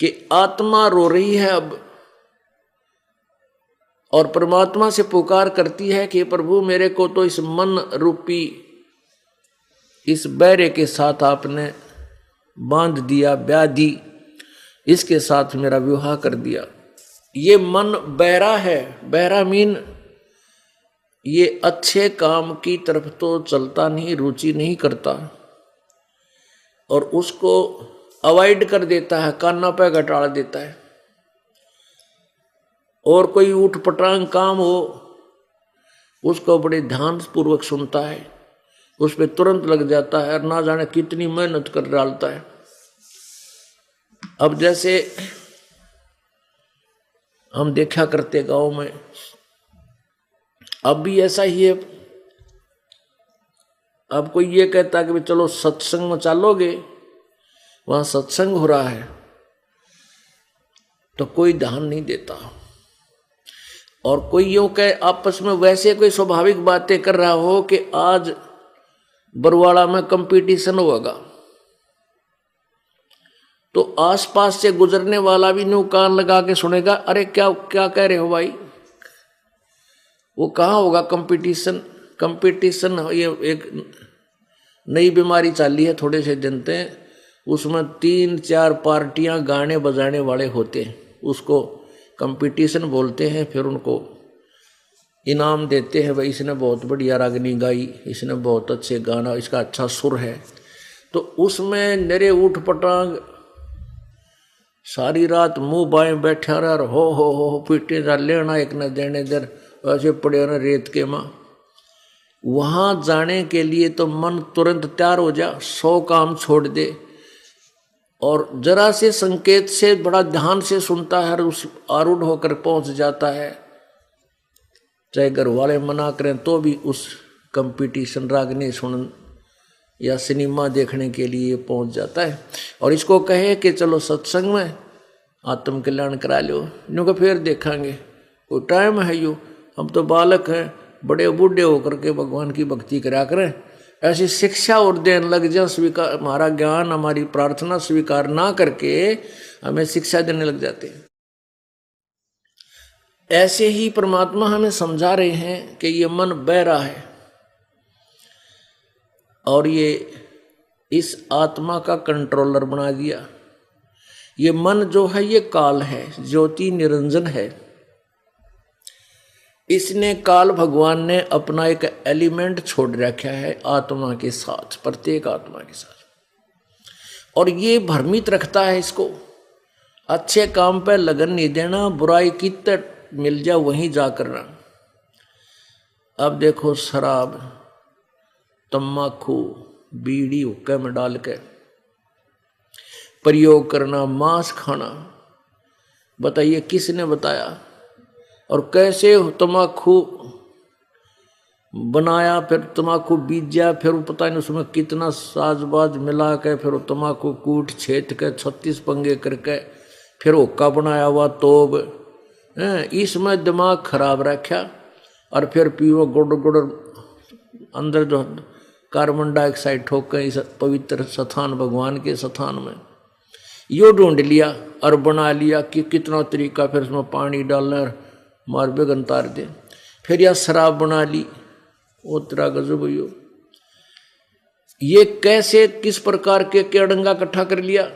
कि आत्मा रो रही है अब और परमात्मा से पुकार करती है कि प्रभु मेरे को तो इस मन रूपी इस बैरे के साथ आपने बांध दिया, व्याधि इसके साथ मेरा विवाह कर दिया। ये मन बहरा है। बहरा मीन ये अच्छे काम की तरफ तो चलता नहीं, रुचि नहीं करता और उसको अवॉइड कर देता है, कान्ना पे घटाड़ देता है। और कोई ऊट पटांग काम हो उसको बड़े ध्यान पूर्वक सुनता है, उस पर तुरंत लग जाता है और ना जाने कितनी मेहनत कर डालता है। अब जैसे हम देखा करते गांव में, अब भी ऐसा ही है। अब कोई ये कहता है कि चलो सत्संग में चलोगे, वहां सत्संग हो रहा है, तो कोई ध्यान नहीं देता। और कोई यूं कहे आपस में वैसे कोई स्वाभाविक बातें कर रहा हो कि आज बरवाड़ा में कंपटीशन होगा, तो आसपास से गुजरने वाला भी न्यू कान लगा के सुनेगा, अरे क्या क्या कह रहे हो भाई, वो कहाँ होगा कंपटीशन। कंपटीशन ये एक नई बीमारी चाली है, थोड़े से जनते हैं, उसमें 3-4 पार्टियां गाने बजाने वाले होते हैं, उसको कंपटीशन बोलते हैं। फिर उनको इनाम देते हैं, भाई इसने बहुत बढ़िया रागनी गाई, इसने बहुत अच्छे गाना, इसका अच्छा सुर है। तो उसमें नरे ऊट पटांग सारी रात मुंह बाएं बैठा रहा, हो पीटे जा लेना एक न देने दर, ऐसे पड़े ना रेत के माँ। वहां जाने के लिए तो मन तुरंत तैयार हो जा, 100 काम छोड़ दे और जरा से संकेत से बड़ा ध्यान से सुनता है और उस आरूढ़ होकर पहुंच जाता है। चाहे घर वाले मना करें तो भी उस कंपटीशन रागनी सुन या सिनेमा देखने के लिए पहुंच जाता है। और इसको कहे कि चलो सत्संग में आत्म कल्याण करा लो, इनको फिर देखेंगे, कोई टाइम है यू, हम तो बालक हैं, बड़े बूढ़े होकर के भगवान की भक्ति करा करें। ऐसी शिक्षा और देने लग जाए, स्वीकार हमारा ज्ञान हमारी प्रार्थना स्वीकार ना करके हमें शिक्षा देने लग जाते हैं। ऐसे ही परमात्मा हमें समझा रहे हैं कि ये मन बहरा है और ये इस आत्मा का कंट्रोलर बना दिया। ये मन जो है ये काल है, ज्योति निरंजन है। इसने काल भगवान ने अपना एक एलिमेंट छोड़ रखा है आत्मा के साथ, प्रत्येक आत्मा के साथ, और ये भ्रमित रखता है इसको। अच्छे काम पे लगन नहीं देना, बुराई कितने मिल जाए वहीं जा करना। अब देखो शराब, तम्बाकू, बीड़ी हुक्के में डाल के प्रयोग करना, मांस खाना, बताइए किसने बताया और कैसे तम्बाकू बनाया, फिर तम्बाकू बीजा, फिर पता नहीं उसमें कितना साजबाज मिला के फिर तम्बाकू कूट छेद के 36 पंगे करके फिर हुक्का बनाया हुआ तोब, इसमें दिमाग खराब रखा और फिर पियो गुड़ गुड़ अंदर जो कार्बन डाइऑक्साइड ठोक के इस पवित्र स्थान भगवान के स्थान में यो ढूंढ लिया और बना लिया कि कितना तरीका, फिर उसमें पानी डालना मार बेगन तार दे, फिर यह शराब बना ली, वो तेरा गजब यो। ये कैसे किस प्रकार के डंगा इकट्ठा कर लिया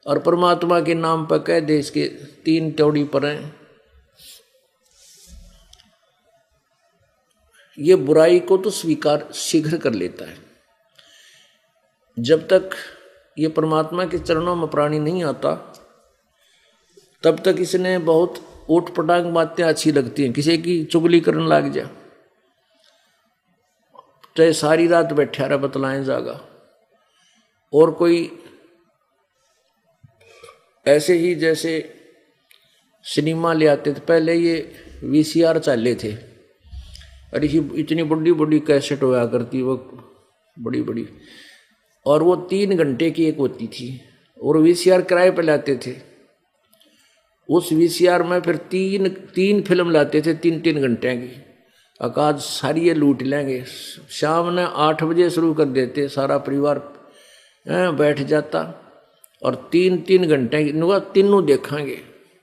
और परमात्मा के नाम पर कह दे इसके 3 त्योड़ी पर हैं। ये बुराई को तो स्वीकार शीघ्र कर लेता है। जब तक ये परमात्मा के चरणों में प्राणी नहीं आता तब तक इसने बहुत ऊट पटांग बातें अच्छी लगती हैं। किसी की चुगली करने लग जा, चाहे सारी रात बैठा रहा बतलाएं जागा। और कोई ऐसे ही जैसे सिनेमा ले आते थे, पहले ये VCR चाले थे और इतनी बड़ी बड़ी कैसेट होया करती वो बड़ी बड़ी, और वो 3 घंटे की एक होती थी और VCR किराए पे लाते थे। उस VCR में फिर तीन फिल्म लाते थे 3-3 घंटे की। अकाज सारी ये लूट लेंगे। शाम ने 8 बजे शुरू कर देते, सारा परिवार बैठ जाता और 3-3 घंटे तीनों देखेंगे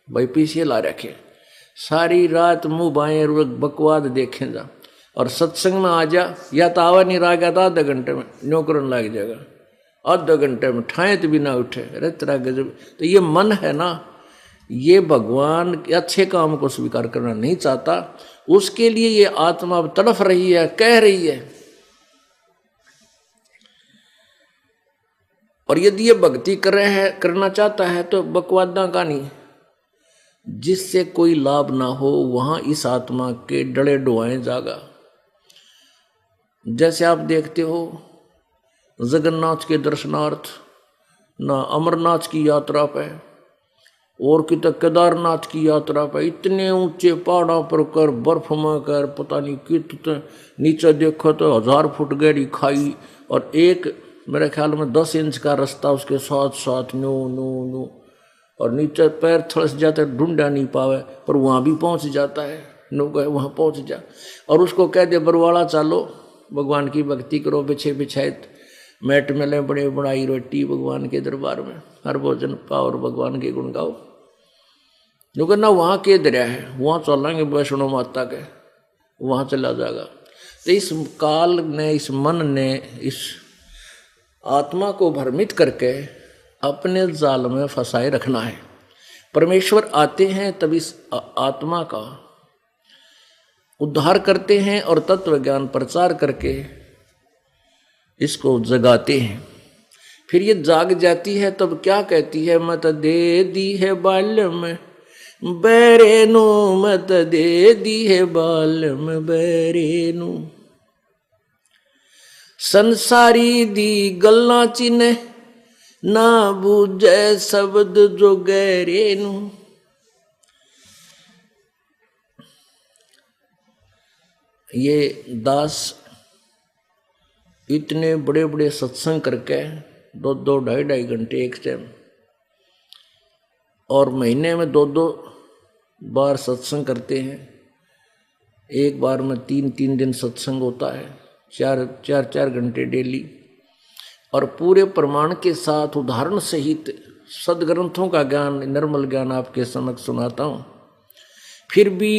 भाई पीछे ला रखे, सारी रात मुंह बाएं बकवाद देखें जा, और सत्संग में आ जा या तो आवा नहीं रहा गया तो आधा घंटे में नौकरन लग जाएगा, आधा घंटे में ठाएत भी ना उठे। अरे तेरा गजब। तो ये मन है ना, ये भगवान के अच्छे काम को स्वीकार करना नहीं चाहता, उसके लिए ये आत्मा तड़फ रही है, कह रही है। और यदि ये भक्ति कर रहे हैं, करना चाहता है तो बकवादा का नहीं, जिससे कोई लाभ ना हो वहां इस आत्मा के डले डुआएं जागा। जैसे आप देखते हो जगन्नाथ के दर्शनार्थ ना अमरनाथ की यात्रा पे और कि तक केदारनाथ की यात्रा पे इतने ऊंचे पहाड़ों पर कर, बर्फ में कर, पता नहीं कितने नीचे देखो तो 1000 फुट गहरी खाई, और एक मेरे ख्याल में 10 इंच का रास्ता उसके साथ साथ नो नो नो, और नीचे पैर थड़स जाते ढूंढा नहीं पावे, पर वहाँ भी पहुँच जाता है, नो गए वहाँ पहुँच जा। और उसको कह दे बरवाड़ा चलो भगवान की भक्ति करो, बिछे बिछाइत मैट मिले बड़े बनाई रोटी भगवान के दरबार में, हर भोजन पाओ और भगवान के गुण गाओ। जो कहना वहाँ के दरिया है, वहाँ चलेंगे वैष्णो माता के, वहाँ चला जाएगा। तो इस काल ने, इस मन ने इस आत्मा को भ्रमित करके अपने जाल में फंसाए रखना है। परमेश्वर आते हैं तब इस आत्मा का उद्धार करते हैं और तत्व ज्ञान प्रचार करके इसको जगाते हैं। फिर ये जाग जाती है तब क्या कहती है, मत दे दी है बाल्य में बैरेनु, मत दे दी है बाल्य में बैरेनु, संसारी दी गल्ला चिन्ह ना बूझे शब्द जो गहरेनु। ये दास इतने बड़े बड़े सत्संग करके 2-2, 2.5 घंटे एक टाइम, और महीने में 2-2 बार सत्संग करते हैं, एक बार में 3-3 दिन सत्संग होता है, 4 घंटे डेली, और पूरे प्रमाण के साथ उदाहरण सहित सदग्रंथों का ज्ञान, निर्मल ज्ञान आपके समक्ष सुनाता हूँ। फिर भी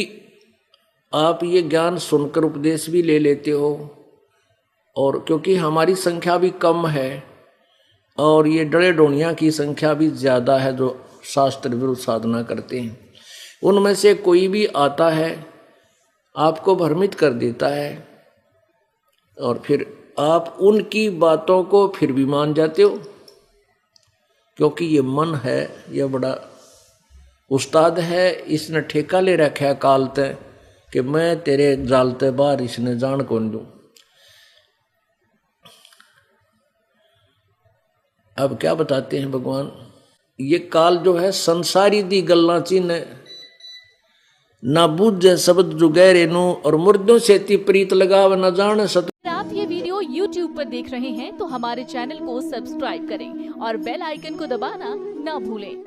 आप ये ज्ञान सुनकर उपदेश भी ले लेते हो, और क्योंकि हमारी संख्या भी कम है और ये डरे डोनिया की संख्या भी ज़्यादा है जो शास्त्र विरुद्ध साधना करते हैं, उनमें से कोई भी आता है आपको भ्रमित कर देता है, और फिर आप उनकी बातों को फिर भी मान जाते हो, क्योंकि ये मन है, यह बड़ा उस्ताद है, इसने ठेका ले रखा है काल तय कि मैं तेरे जालते बाहर इसने जान कौन दूं। अब क्या बताते हैं भगवान, ये काल जो है संसारी दी गल्ला चिन्ह ना बूझे शब्द जो गहरेनु, और मुर्दों से ती प्रीत लगाव न जान सत। आप ये वीडियो YouTube पर देख रहे हैं तो हमारे चैनल को सब्सक्राइब करें और बेल आइकन को दबाना ना भूलें।